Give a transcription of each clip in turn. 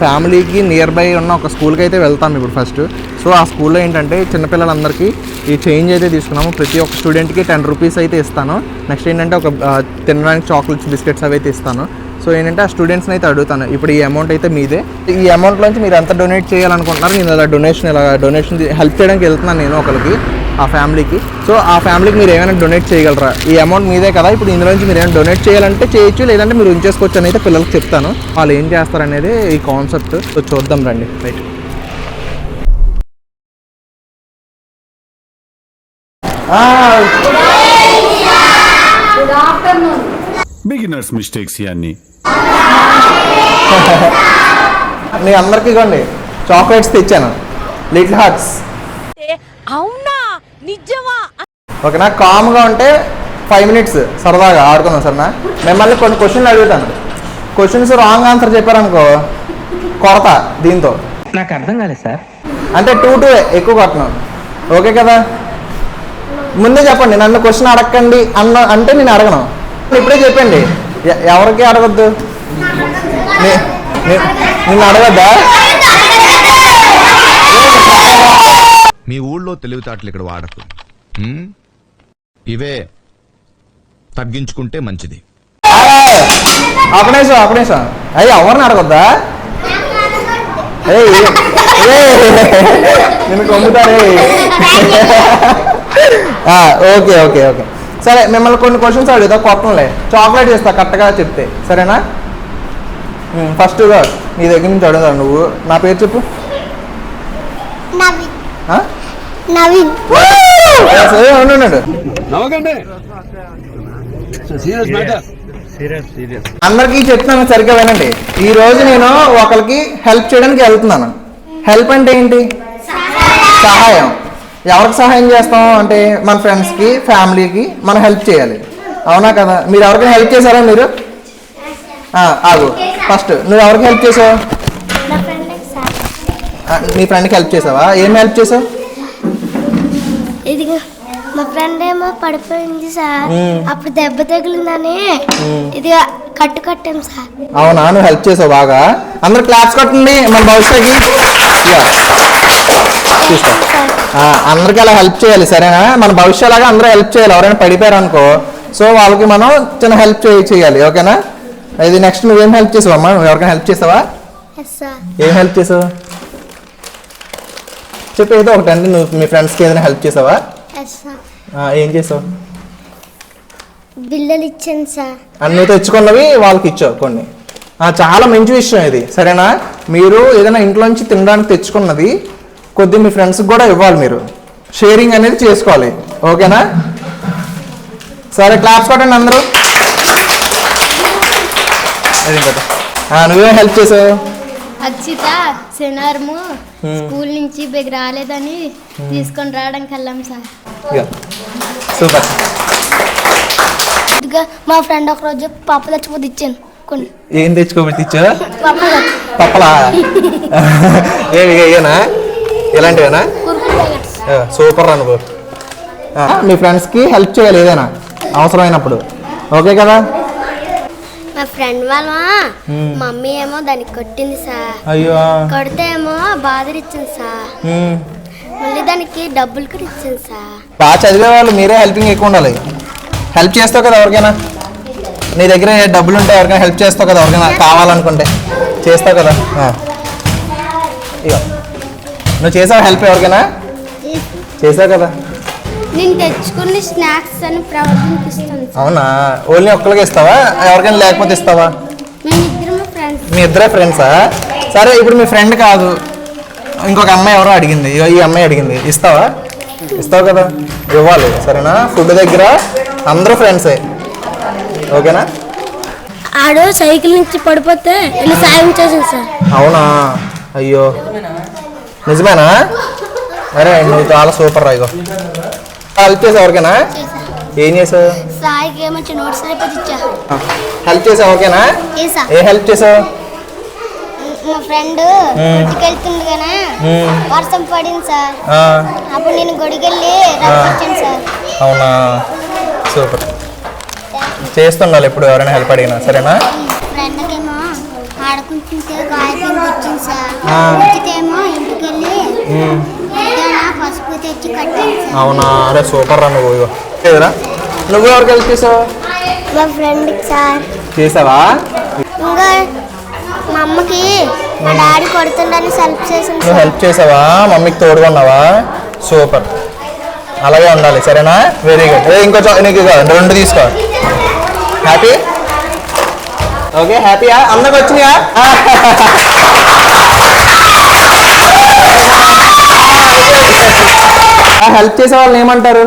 ఫ్యామిలీకి near by ఉన్న ఒక స్కూల్కి అయితే వెళ్తాం ఇప్పుడు ఫస్ట్. సో ఆ స్కూల్లో ఏంటంటే చిన్నపిల్లలందరికీ ఈ చేంజ్ అయితే తీసుకున్నాము. ప్రతి ఒక్క స్టూడెంట్కి 10 రూపీస్ అయితే ఇస్తాను. నెక్స్ట్ ఏంటంటే ఒక తినడానికి చాక్లెట్స్, బిస్కెట్స్ అవి అయితే ఇస్తాను. సో ఏంటంటే ఆ స్టూడెంట్స్ని అయితే అడుగుతాను, ఇప్పుడు ఈ అమౌంట్ అయితే మీదే, ఈ అమౌంట్లోంచి మీరు ఎంత డొనేట్ చేయాలనుకుంటున్నారు, నేను ఇలా డొనేషన్ హెల్ప్ చేయడానికి వెళ్తున్నాను నేను ఒకరికి, ఆ ఫ్యామిలీకి. సో ఆ ఫ్యామిలీకి మీరు ఏమైనా డొనేట్ చేయగలరా, ఈ అమౌంట్ మీదే కదా, ఇప్పుడు ఇందులోంచి మీరు ఏమైనా డొనేట్ చేయాలంటే చేయొచ్చు, లేదంటే మీరు ఉంచేసుకోవచ్చు అని అయితే పిల్లలకి చెప్తాను. వాళ్ళు ఏం చేస్తారనేది ఈ కాన్సెప్ట్. సో చూద్దాం రండి. రైట్, బిగినర్స్ మిస్టేక్స్ ఇవన్నీ. మీ అందరికీ ఇవ్వండి, చాక్లెట్స్ తెచ్చాను, లిటిల్ హార్ట్స్. అవునా, నిజమా? ఓకేనా, కామ్గా ఉంటే 5 మినిట్స్ సరదాగా ఆడుకుందాం సరేనా. మిమ్మల్ని కొన్ని క్వశ్చన్లు అడుగుతాను, క్వశ్చన్స్ రాంగ్ ఆన్సర్ చెప్పారనుకో కొడతా దీంతో. నాకు అర్థం కాలేదు సార్. అంటే 2 ఎక్కువ కొట్టను, ఓకే కదా. ముందే చెప్పండి, నన్ను క్వశ్చన్ అడగండి అంటే నేను అడగను. ఇప్పుడే చెప్పండి, ఎవరికి అడగద్దు, నిన్ను అడగద్దా? మీ ఊళ్ళో తెలివితేటలు ఇక్కడ వాడకు, ఇవే తగ్గించుకుంటే మంచిది. అప్పుడేసా అయ్యి ఎవరిని అడగొద్దా? నేను కొమ్ముతారే. ఓకే ఓకే ఓకే సరే, మిమ్మల్ని కొన్ని క్వశ్చన్స్ అడుగుతా, కొట్టంలే, చాక్లెట్ ఇస్తా కరెక్ట్గా చెప్తే, సరేనా. ఫస్ట్గా నీ దగ్గర నుంచి అడుగుతా, నువ్వు నా పేరు చెప్పు. నవీన్. ఉన్నాడు. అందరికీ చెప్తున్నాను, సరిగ్గా వినండి. ఈ రోజు నేను ఒకరికి హెల్ప్ చేయడానికి వెళ్తున్నాను. హెల్ప్ అంటే ఏంటి? సహాయం. ఎవరికి సహాయం చేస్తాం అంటే మన ఫ్రెండ్స్కి, ఫ్యామిలీకి మనం హెల్ప్ చేయాలి, అవునా కదా. మీరు ఎవరికైనా హెల్ప్ చేశారా? మీరు ఆగు, ఫస్ట్ నువ్వు ఎవరికి హెల్ప్ చేసావు? నీ ఫ్రెండ్కి హెల్ప్ చేసావా? ఏం హెల్ప్ చేసావు? ఇదిగో మా ఫ్రెండ్ ఏమో పడిపోయింది సార్, అప్పుడు దెబ్బ తగిలిందని ఇదిగా కట్టాం సార్. అవునా, నువ్వు హెల్ప్ చేసావు బాగా. అందరు క్లాప్స్ కొట్టండి మన భవిష్యత్తుకి. చూస్తా, అందరికి అలా హెల్ప్ చేయాలి సరేనా. మన భవిష్యత్తులాగా అందరూ హెల్ప్ చేయాలి. ఎవరైనా పడిపోయారు అనుకో, సో వాళ్ళకి మనం చిన్న హెల్ప్ చేయాలి, ఓకేనా. ఇది నెక్స్ట్ నువ్వేం హెల్ప్ చేసావు అమ్మా? నువ్వు ఎవరికైనా హెల్ప్ చేసావా? ఏం హెల్ప్ చేసావు చెప్పు, ఏదో ఒకటి. అంటే నువ్వు మీ ఫ్రెండ్స్కి ఏదైనా హెల్ప్ చేసావా? ఏం చేసావు? బిల్లలు ఇచ్చాను సార్. అన్నీ తెచ్చుకున్నవి వాళ్ళకి ఇచ్చావు కొన్ని. చాలా మంచి విషయం ఇది, సరేనా. మీరు ఏదైనా ఇంట్లోంచి తినడానికి తెచ్చుకున్నది కొద్ది మీ ఫ్రెండ్స్కి కూడా ఇవ్వాలి. మీరు షేరింగ్ అనేది చేసుకోవాలి, ఓకేనా. సరే, క్లాప్స్ కొట్టండి అందరూ. నువ్వేం హెల్ప్ చేసావు? అక్షిత శనివారము స్కూల్ నుంచి బెగ్ రాలేదని తీసుకొని రావడానికి వెళ్ళాం సార్. సూపర్. మా ఫ్రెండ్ ఒక రోజు పప్పు తెచ్చిపోతే ఇచ్చాను కొన్ని. ఏం తెచ్చుకోబెట్టి ఇచ్చా? పప్పలా? ఏనా ఇలాంటివేనా? సూపర్ అనుకో. మీ ఫ్రెండ్స్కి హెల్ప్ చేయాలి ఏదైనా అవసరమైనప్పుడు, ఓకే కదా. మా ఫ్రెండ్ వాళ్ళ మమ్మీ ఏమో దానికి కొట్టింది సార్. అయ్యో, కొడితే ఏమో బాధలు ఇచ్చింది సార్. మళ్ళీ దానికి డబ్బులు కూడా ఇచ్చింది సార్. బాగా చదివే వాళ్ళు మీరే హెల్పింగ్ ఎక్కువ ఉండాలి. హెల్ప్ చేస్తావు కదా ఎవరికైనా, నీ దగ్గర డబ్బులు ఉంటే ఎవరికైనా హెల్ప్ చేస్తావు కదా, ఎవరికైనా కావాలనుకుంటే చేస్తావు కదా. ఇగో నువ్వు చేసావు హెల్ప్ ఎవరికైనా? చేసావు కదా. నేను తెచ్చుకుని స్నాక్స్ అని ప్రవర్తనకి ఇస్తాను. అవునా, ఓన్లీ ఒక్కరికి ఇస్తావా, ఎవరికైనా లేకపోతే ఇస్తావా? మీ ఇద్దరే ఫ్రెండ్సా? సరే, ఇప్పుడు మీ ఫ్రెండ్ కాదు, ఇంకొక అమ్మాయి ఎవరో అడిగింది, ఈ అమ్మాయి అడిగింది, ఇస్తావా? ఇస్తావు కదా, ఇవ్వాలి సరేనా. ఫుడ్ దగ్గర అందరూ ఫ్రెండ్సే, ఓకేనా. ఆడు సైకిల్ నుంచి పడిపోతే సాయం చేసింది సార్. అవునా, అయ్యో నిజమేనా? అరే నువ్వు చాలా సూపర్ రా. ఇగో హెల్ప్ చేసావు ఎవరికైనా? ఏం చేసావు? సాయికి ఏమో నోట్స్ ఇచ్చా. హెల్ప్ చేసావు, ఓకేనా. ఏ హెల్ప్ చేసావు? మా ఫ్రెండ్ గుడికెళ్తుండగానే వర్షం పడింది సార్, అప్పుడు నేను గుడికెళ్ళి రప్పించాను సార్. అవునా, సూపర్. చేస్తుండాలి ఎప్పుడు ఎవరైనా హెల్ప్ అడిగినా, సరేనా. ఫ్రెండ్కేమో ఆడుకుంటుంటే గాయత్రి వచ్చింది సార్. వచ్చితేమో ఇంటికి వెళ్ళి పసుపు తెచ్చి కట్టాను సార్. అవునా? అరే సూపర్ రా నువ్వు. లేదురా, నువ్వు ఎవరికి హెల్ప్ చేసావు? మా ఫ్రెండ్కి సార్ చేసావా? ఇంకా మా అమ్మకి మా డాడీ కొడుతుండని హెల్ప్ చేసాను నువ్వు సార్. హెల్ప్ చేసావా? మమ్మీకి తోడుగా ఉన్నావా? సూపర్, అలాగే ఉండాలి. సరేనా? Very good. ఇంకో నీకు 2 తీసుకో. హ్యాపీ? ఓకే, హ్యాపీయా? అందరికి వచ్చినాయా? హెల్ప్ చేసే వాళ్ళని ఏమంటారు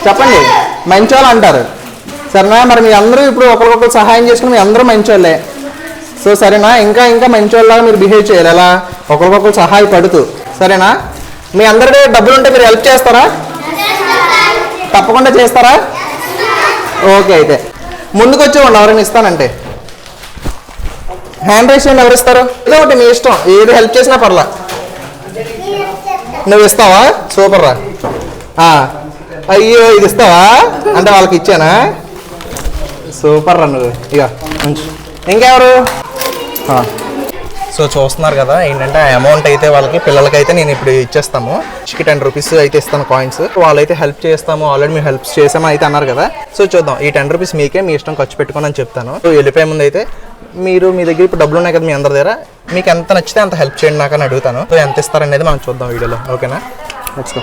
చెప్పండి? మంచోళ్ళు అంటారు. సరేనా? మరి మీ అందరూ ఇప్పుడు ఒకరికొకరు సహాయం చేసుకుని మీ అందరూ మంచోళ్ళే. సో సరేనా? ఇంకా ఇంకా మంచోళ్ళలాగా మీరు బిహేవ్ చేయాలి. ఎలా? ఒకరికొకరు సహాయపడుతూ. సరేనా? మీ అందరికీ డబ్బులు ఉంటే మీరు హెల్ప్ చేస్తారా? తప్పకుండా చేస్తారా? ఓకే, అయితే ముందుకు వచ్చేవాడి ఎవరైనా ఇస్తానంటే హ్యాండ్ రైస్ చేయండి. ఎవరు ఇస్తారు? ఏదో ఒకటి మీ ఇష్టం, ఏది హెల్ప్ చేసినా పర్లా. నువ్వు ఇస్తావా? సూపర్ రా. అయ్యో, ఇది ఇస్తావా అంటే వాళ్ళకి ఇచ్చానా? సూపర్ రా నువ్వు. ఇక ఇంకెవరు? సో చూస్తున్నారు కదా, ఏంటంటే ఆ అమౌంట్ అయితే వాళ్ళకి పిల్లలకైతే నేను ఇప్పుడు ఇచ్చేస్తాము. 10 రూపీస్ అయితే ఇస్తాను కాయిన్స్. వాళ్ళైతే హెల్ప్ చేస్తాము, ఆల్రెడీ మేము హెల్ప్ చేసాము అయితే అన్నారు కదా. సో చూద్దాం, ఈ 10 రూపీస్ మీకే, మీ ఇష్టం ఖర్చు పెట్టుకోని అని చెప్తాను. సో వెళ్ళిపోయే ముందు అయితే మీరు మీ దగ్గర ఇప్పుడు డబ్బులు ఉన్నాయి కదా మీ అందరి దగ్గర, మీకు ఎంత నచ్చితే అంత హెల్ప్ చేయండి నాకు అని అడుగుతాను. సో ఎంత ఇస్తారనేది మనం చూద్దాం వీడియోలో. ఓకేనా? Let's go.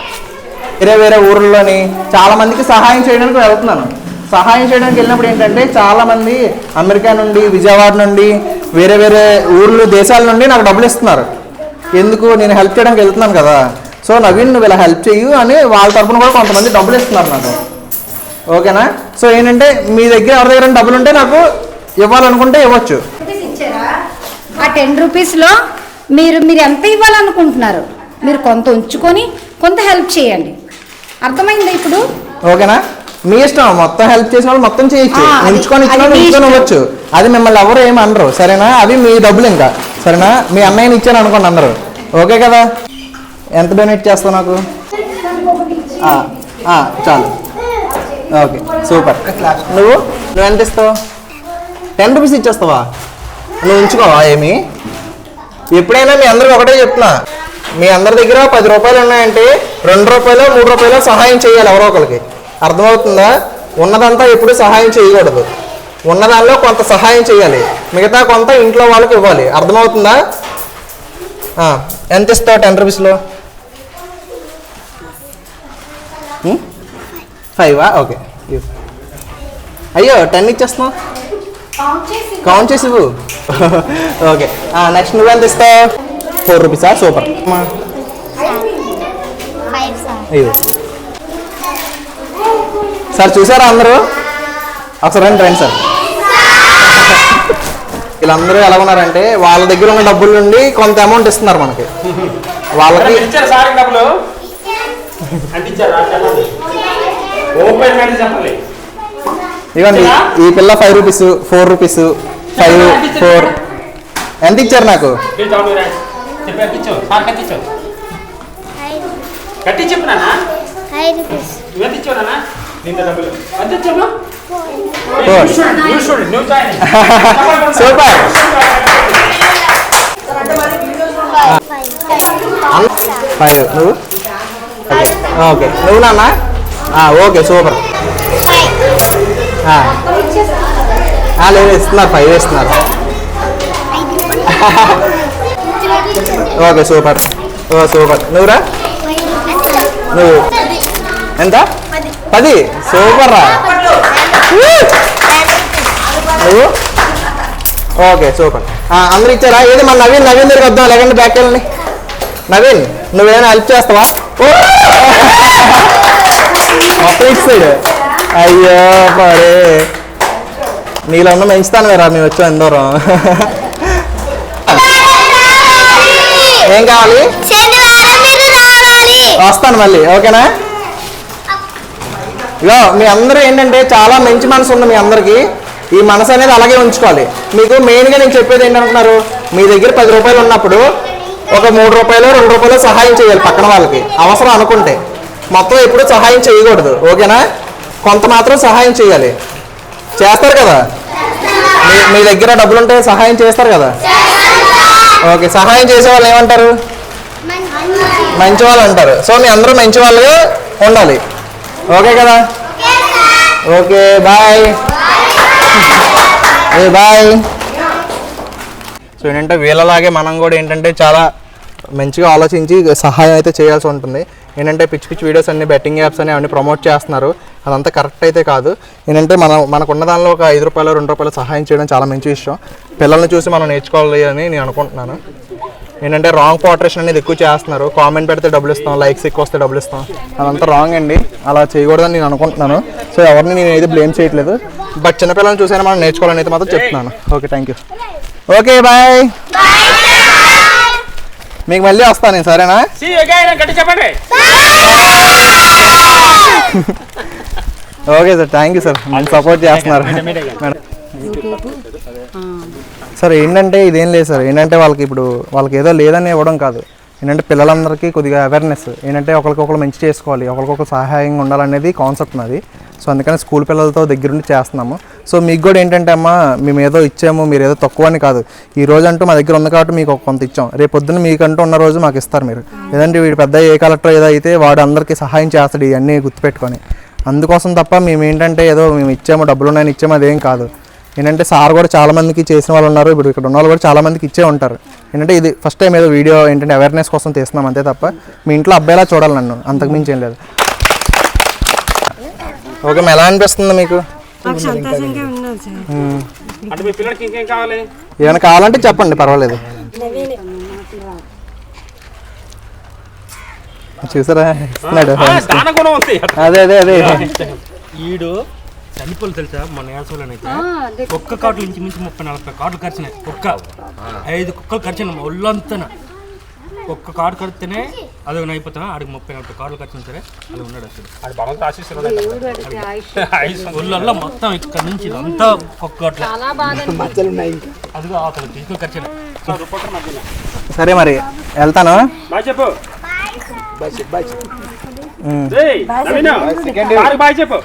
వేరే ఊర్లోని చాలా మందికి సహాయం చేయడానికి వెళ్తున్నాను. సహాయం చేయడానికి వెళ్ళినప్పుడు ఏంటంటే చాలామంది అమెరికా నుండి, విజయవాడ నుండి, వేరే వేరే ఊర్లు, దేశాల నుండి నాకు డబ్బులు ఇస్తున్నారు. ఎందుకు? నేను హెల్ప్ చేయడానికి వెళ్తున్నాను కదా. సో నవీన్ నువ్వు ఇలా హెల్ప్ చేయు అని వాళ్ళ తరఫున కూడా కొంతమంది డబ్బులు ఇస్తున్నారు నాకు. ఓకేనా? సో ఏంటంటే మీ దగ్గర ఎవరి దగ్గర డబ్బులు ఉంటే నాకు ఇవ్వాలనుకుంటే ఇవ్వచ్చు. ఆ 10 రూపీస్లో మీరు ఎంత ఇవ్వాలనుకుంటున్నారు? మీరు కొంత ఉంచుకొని కొంత హెల్ప్ చేయండి. అర్థమైందా ఇప్పుడు? ఓకేనా? మీ ఇష్టం, మొత్తం హెల్ప్ చేసిన వాళ్ళు మొత్తం చేయొచ్చు, ఉంచుకొని ఉంచుకొని ఇవ్వచ్చు. అది మిమ్మల్ని ఎవరు ఏమి అనరు. సరేనా? అవి మీ డబ్బులు ఇంకా. సరేనా? మీ అన్నయ్యని ఇచ్చాను అనుకోండి అందరూ. ఓకే కదా? ఎంత డొనేట్ చేస్తావు నాకు? చాలు. Okay, super. నువ్వెంత ఇస్తావు? 10 రూపీస్ ఇచ్చేస్తావా? నువ్వు ఉంచుకోవా ఏమి? ఎప్పుడైనా మీ అందరికి ఒకటే చెప్తున్నా, మీ అందరి దగ్గర 10 రూపాయలు ఉన్నాయంటే 2 రూపాయలు 3 రూపాయలు సహాయం చేయాలి ఎవరో ఒకరికి. అర్థమవుతుందా? ఉన్నదంతా ఎప్పుడు సహాయం చేయకూడదు. ఉన్నదానిలో కొంత సహాయం చేయాలి, మిగతా కొంత ఇంట్లో వాళ్ళకి ఇవ్వాలి. అర్థమవుతుందా? ఎంత ఇస్తావు 10 రూపీస్లో? 5? ఓకే. అయ్యో 10 ఇచ్చేస్తున్నావు, కౌంట్ చేసి ఇవ్వు. ఓకే, నెక్స్ట్ నువ్వెంత ఇస్తావు? 4 రూపీసా? సూపర్. అయ్యో సార్ చూసారా అందరూ? ఒకసారి రండి సార్. వీళ్ళందరూ ఎలా ఉన్నారంటే వాళ్ళ దగ్గర ఉన్న డబ్బుల నుండి కొంత అమౌంట్ ఇస్తున్నారు మనకి. వాళ్ళకి ఇవ్వండి. ఈ పిల్ల 5 రూపీస్, 4 రూపీస్, 5, 4. ఎంత ఇచ్చారు నాకు? సూపర్. ఫైవ్. నువ్వు? ఓకే. నువ్వు నాన్న? Okay, super. లేదు, ఇస్తున్నారు, 5 ఇస్తున్నారు. Okay, super. సూపర్. నువ్వురా? నువ్వు ఎంత? 10. సూపర్ రా. నువ్వు? Okay, super. అందరు ఇచ్చారా? ఏది మన నవీన్ దగ్గరికి వద్దాం. లేకంటే బ్యాక్ వెళ్ళండి. నవీన్, నువ్వేమైనా హెల్ప్ చేస్తావా? మొత్తం ఇచ్చాడు. అయ్యో పరే, నీలో ఉన్న పెంచుతాను కదా మేము వచ్చాం ఎందరం. ఏం కావాలి? వస్తాను మళ్ళీ. ఓకేనా? ఇగో మీ అందరూ ఏంటంటే చాలా మంచి మనసు ఉంది మీ అందరికీ. ఈ మనసు అనేది అలాగే ఉంచుకోవాలి. మీకు మెయిన్గా నేను చెప్పేది ఏంటనుకున్నారు, మీ దగ్గర 10 రూపాయలు ఉన్నప్పుడు ఒక 3 రూపాయలు 2 రూపాయలు సహాయం చేయాలి పక్కన వాళ్ళకి, అవసరం అనుకుంటే. మొత్తం ఎప్పుడు సహాయం చేయకూడదు. ఓకేనా? కొంత మాత్రం సహాయం చేయాలి. చేస్తారు కదా? మీ దగ్గర డబ్బులు ఉంటే సహాయం చేస్తారు కదా? ఓకే, సహాయం చేసే వాళ్ళు ఏమంటారు? మంచి వాళ్ళు అంటారు. సో మీ అందరూ మంచి వాళ్ళుగా ఉండాలి. ఓకే కదా? Okay, bye bye. సో ఏంటంటే వీళ్ళలాగే మనం కూడా ఏంటంటే చాలా మంచిగా ఆలోచించి సహాయం అయితే చేయాల్సి ఉంటుంది. ఏంటంటే పిచ్చి పిచ్చి వీడియోస్ అన్ని బెట్టింగ్ యాప్స్ అని అవన్నీ ప్రమోట్ చేస్తున్నారు. అదంతా కరెక్ట్ అయితే కాదు. ఏంటంటే మనకున్న దానిలో ఒక 5 రూపాయలు 2 రూపాయలు సహాయం చేయడం చాలా మంచి విషయం. పిల్లల్ని చూసి మనం నేర్చుకోవాలి అని నేను అనుకుంటున్నాను. ఏంటంటే రాంగ్ పోర్ట్రేషన్ అనేది ఎక్కువ చేస్తున్నారు. కామెంట్ పెడితే డబ్బులు ఇస్తాం, లైక్స్ ఎక్కువ వస్తే డబ్బులు ఇస్తాం, అదంతా రాంగ్ అండి. అలా చేయకూడదని నేను అనుకుంటున్నాను. సో ఎవరిని నేను అయితే బ్లేమ్ చేయట్లేదు. బట్ చిన్నపిల్లల్ని చూసైనా మనం నేర్చుకోవాలని అయితే మాత్రం చెప్తున్నాను. Okay, thank you. Okay, bye. మీకు మళ్ళీ వస్తాను నేను, సరేనా? Okay sir, thank you sir, మంచి సపోర్ట్ చేస్తున్నారు మేడం. సార్ ఏంటంటే ఇదేం లేదు సార్. ఏంటంటే వాళ్ళకి ఏదో లేదని ఇవ్వడం కాదు. ఏంటంటే పిల్లలందరికీ కొద్దిగా అవేర్నెస్ ఏంటంటే ఒకరికొకరు మంచి చేసుకోవాలి, ఒకరికొకరు సహాయంగా ఉండాలనేది కాన్సెప్ట్ నాది. సో అందుకని స్కూల్ పిల్లలతో దగ్గరుండి చేస్తున్నాము. సో మీకు కూడా ఏంటంటే అమ్మ మేము ఏదో ఇచ్చాము, మీరు ఏదో తక్కువ అని కాదు. ఈ రోజు అంటూ మా దగ్గర ఉంది కాబట్టి మీకు కొంత ఇచ్చాం. రేపు పొద్దున్న మీకంటూ ఉన్న రోజు మాకు ఇస్తారు మీరు. లేదంటే వీడు పెద్ద ఏ కలెక్టర్ ఏదో అయితే వాడు అందరికీ సహాయం చేస్తాడు ఇవన్నీ గుర్తుపెట్టుకొని. అందుకోసం తప్ప మేము ఏంటంటే ఏదో మేము ఇచ్చాము, డబ్బులు ఉన్నాయని ఇచ్చాము, అదేం కాదు. ఏంటంటే సార్ కూడా చాలామందికి చేసిన వాళ్ళు ఉన్నారు. ఇప్పుడు ఇక్కడ ఉన్న వాళ్ళు కూడా చాలామందికి ఇచ్చే ఉంటారు. ఏంటంటే ఇది ఫస్ట్ టైం ఏదో వీడియో ఏంటంటే అవేర్నెస్ కోసం తీస్తున్నాం అంతే తప్ప మీ ఇంట్లో అబ్బాయిలా చూడాలి నన్ను, అంతకుమించి ఏం లేదు. ఓకే, ఎలా అనిపిస్తుంది మీకు? ఏమైనా కావాలంటే చెప్పండి, పర్వాలేదు. చూసారా ఇస్తున్నాడు. అదే అదే అదే ఈడు చనిపోలు తెలుసా? మన యాసోలోనైతే ఒక్క కాట్లు నుంచి మించి 30-40 కాట్లు ఖర్చున్నాయి. 5 కుక్కలు ఖర్చున్నాయి ఒళ్ళంతా. ఒక్క కార్డు కడితేనే అది అయిపోతాను. ఆడికి 30-40 కార్డులు ఖర్చు సరే అది ఉన్నాడు. అసలు ఒళ్ళల్లో మొత్తం ఇక్కడ నుంచి అంతా ఒక్కట్లు అదిగో అతను తీసుకుని ఖర్చున్నాయి. సరే మరి వెళ్తాను. చెప్పు బాయ్ చెప్పు.